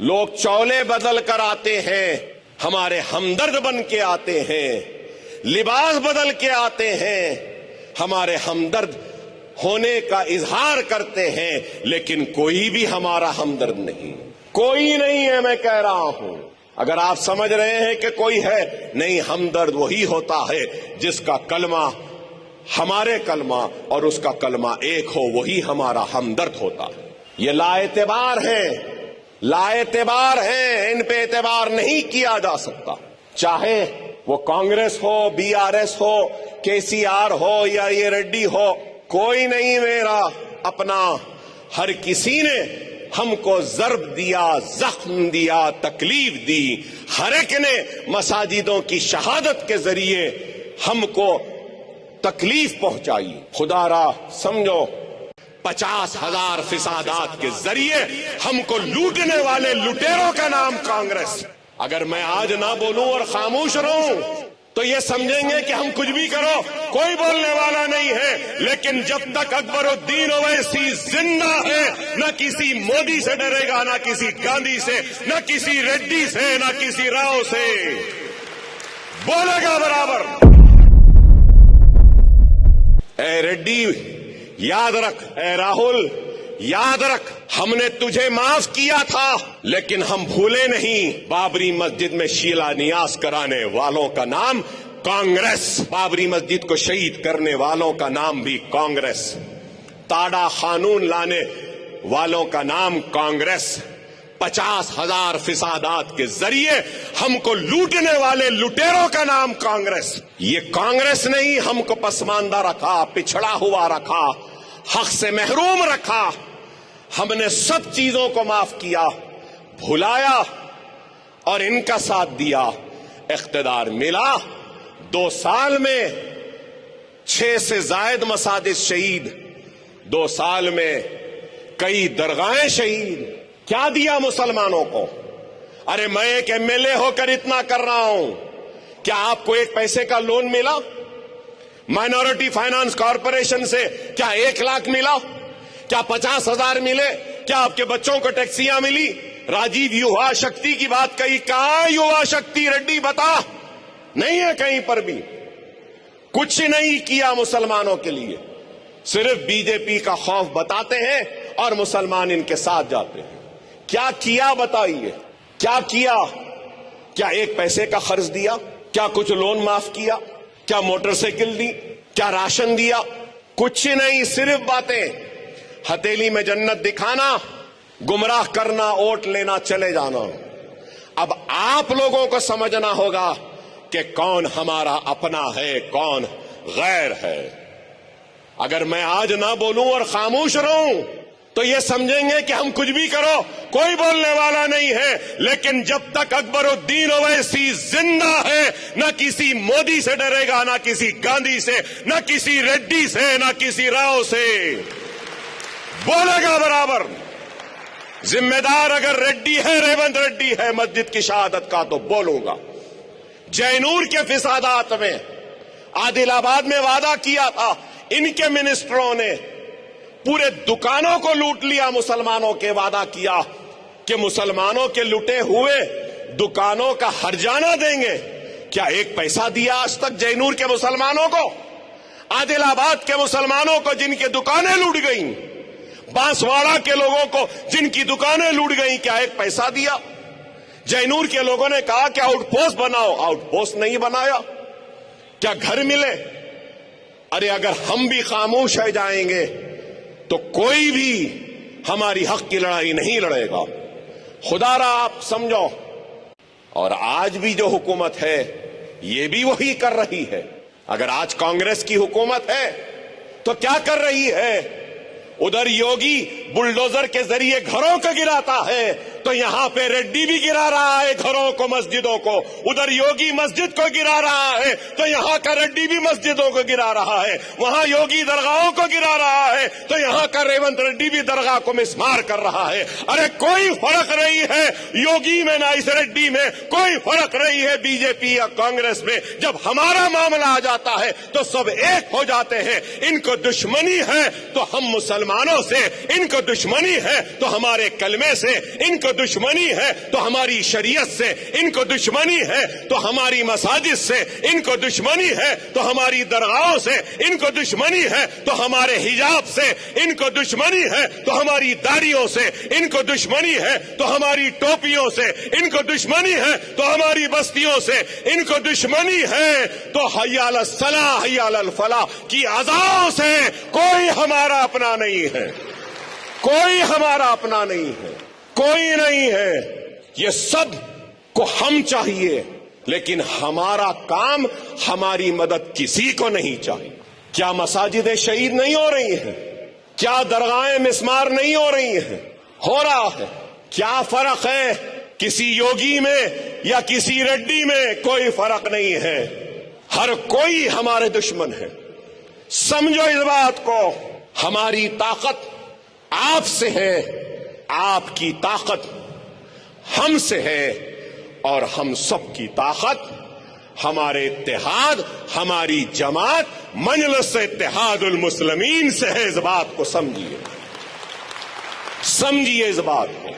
लोग चौले बदल कर आते हैं, हमारे हमदर्द बन के आते हैं, लिबास बदल के आते हैं, हमारे हमदर्द होने का इजहार करते हैं, लेकिन कोई भी हमारा हमदर्द नहीं, कोई नहीं है। मैं कह रहा हूं, अगर आप समझ रहे हैं कि कोई है, नहीं, हमदर्द वही होता है जिसका कलमा हमारे कलमा और उसका कलमा एक हो, वही हमारा हमदर्द होता है। ये लाएतेबार है, लाएतेबार है, इन पे एतबार नहीं किया जा सकता। चाहे वो कांग्रेस हो, बीआरएस हो, केसीआर हो या ये रेड्डी हो, कोई नहीं मेरा अपना। हर किसी ने हमको ज़र्ब दिया, जख्म दिया, तकलीफ दी। हर एक ने मसाजिदों की शहादत के जरिए हमको तकलीफ पहुंचाई। खुदारा समझो, 50,000 फिसादात के जरिए हमको लूटने वाले लुटेरों का नाम कांग्रेस। अगर मैं आज ना बोलूं और खामोश रहूं तो ये समझेंगे कि हम कुछ भी करो, कोई बोलने वाला नहीं है। लेकिन जब तक अकबरुद्दीन ओवैसी जिंदा है, न किसी मोदी से डरेगा, न किसी गांधी से, न किसी रेड्डी से, न किसी राव से, बोलेगा बराबर। ए रेड्डी याद रख, ए राहुल याद रख, हमने तुझे माफ किया था, लेकिन हम भूले नहीं बाबरी मस्जिद में शिलान्यास कराने वालों का नाम कांग्रेस, बाबरी मस्जिद को शहीद करने वालों का नाम भी कांग्रेस, ताड़ा कानून लाने वालों का नाम कांग्रेस, 50,000 फिसादात के जरिए हमको लूटने वाले लुटेरों का नाम कांग्रेस। ये कांग्रेस ने ही हमको पसमानदा रखा, पिछड़ा हुआ रखा, हक से महरूम रखा। हमने सब चीजों को माफ किया, भुलाया और इनका साथ दिया। इख्तिदार मिला, 2 साल में 6 से जायद मसाजिद शहीद, 2 साल में कई दरगाहें शहीद। क्या दिया मुसलमानों को? अरे मैं एक एमएलए होकर इतना कर रहा हूं, क्या आपको एक पैसे का लोन मिला? माइनॉरिटी फाइनेंस कॉरपोरेशन से क्या 1 लाख मिला? क्या 50,000 मिले? क्या आपके बच्चों को टैक्सियां मिली? राजीव युवा शक्ति की बात कही, कहां युवा शक्ति? रेड्डी बता, नहीं है कहीं पर भी। कुछ नहीं किया मुसलमानों के लिए, सिर्फ बीजेपी का खौफ बताते हैं और मुसलमान इनके साथ जाते हैं। क्या किया बताइए, क्या किया? क्या 1 पैसे का खर्च दिया? क्या कुछ लोन माफ किया? क्या मोटरसाइकिल दी? क्या राशन दिया? कुछ नहीं, सिर्फ बातें। हथेली में जन्नत दिखाना, गुमराह करना, वोट लेना, चले जाना। अब आप लोगों को समझना होगा कि कौन हमारा अपना है, कौन गैर है। अगर मैं आज ना बोलूं और खामोश रहूं तो ये समझेंगे कि हम कुछ भी करो, कोई बोलने वाला नहीं है। लेकिन जब तक अकबरुद्दीन ओवैसी जिंदा है, न किसी मोदी से डरेगा, न किसी गांधी से, न किसी रेड्डी से, न किसी राव से, बोलेगा बराबर। जिम्मेदार अगर रेड्डी है, रेवंत रेड्डी है मस्जिद की शहादत का, तो बोलूंगा। जयनूर के फिसादात में आदिलाबाद में वादा किया था, इनके मिनिस्टरों ने पूरे दुकानों को लूट लिया। मुसलमानों के वादा किया कि मुसलमानों के लुटे हुए दुकानों का हर्जाना देंगे। क्या 1 पैसा दिया आज तक जयनूर के मुसलमानों को? आदिलाबाद के मुसलमानों को जिनकी दुकानें लूट गई, बांसवाड़ा के लोगों को जिनकी दुकानें लूट गई, क्या 1 पैसा दिया? जयनूर के लोगों ने कहा कि आउटपोस्ट बनाओ, आउटपोस्ट नहीं बनाया। क्या घर मिले? अरे अगर हम भी खामोश रह जाएंगे तो कोई भी हमारी हक की लड़ाई नहीं लड़ेगा। खुदारा आप समझो। और आज भी जो हुकूमत है ये भी वही कर रही है। अगर आज कांग्रेस की हुकूमत है तो क्या कर रही है? उधर योगी बुलडोजर के जरिए घरों को गिराता है, तो यहां पे रेड्डी भी गिरा रहा है घरों को, मस्जिदों को। उधर योगी मस्जिद को गिरा रहा है, तो यहां का रेड्डी भी मस्जिदों को गिरा रहा है। वहां योगी दरगाहों को गिरा रहा है, तो यहां का रेवंत रेड्डी भी दरगाह को मिसमार कर रहा है। अरे कोई फर्क नहीं है योगी में, ना इस रेड्डी में, कोई फर्क नहीं है बीजेपी या कांग्रेस में। जब हमारा मामला आ जाता है तो सब एक हो जाते हैं। इनको दुश्मनी है तो हम मुसलमानों से, इनको दुश्मनी है तो हमारे कलमे से, इनको इनको दुश्मनी है तो हमारी शरीयत से, इनको दुश्मनी है तो हमारी मसाजिद से, इनको दुश्मनी है तो हमारी दरगाहों से, इनको दुश्मनी है तो हमारे हिजाब से, इनको दुश्मनी है तो हमारी दाढ़ियों से, इनको दुश्मनी है तो हमारी टोपियों से, इनको दुश्मनी है तो हमारी बस्तियों से, इनको दुश्मनी है तो हय्या अल सलाह हय्या अल फलाह की अज़ाओं से। कोई हमारा अपना नहीं है, कोई हमारा अपना नहीं है, कोई नहीं है। ये सब को हम चाहिए, लेकिन हमारा काम, हमारी मदद किसी को नहीं चाहिए। क्या मसाजिदें शहीद नहीं हो रही हैं? क्या दरगाहें मिस्मार नहीं हो रही हैं? हो रहा है। क्या फर्क है किसी योगी में या किसी रेड्डी में? कोई फर्क नहीं है, हर कोई हमारे दुश्मन है। समझो इस बात को। हमारी ताकत आपसे है, आपकी ताकत हमसे है, और हम सब की ताकत हमारे इत्तेहाद, हमारी जमात मजलिस इत्तेहादुल मुस्लिमीन से है। इस बात को समझिए, समझिए इस बात को।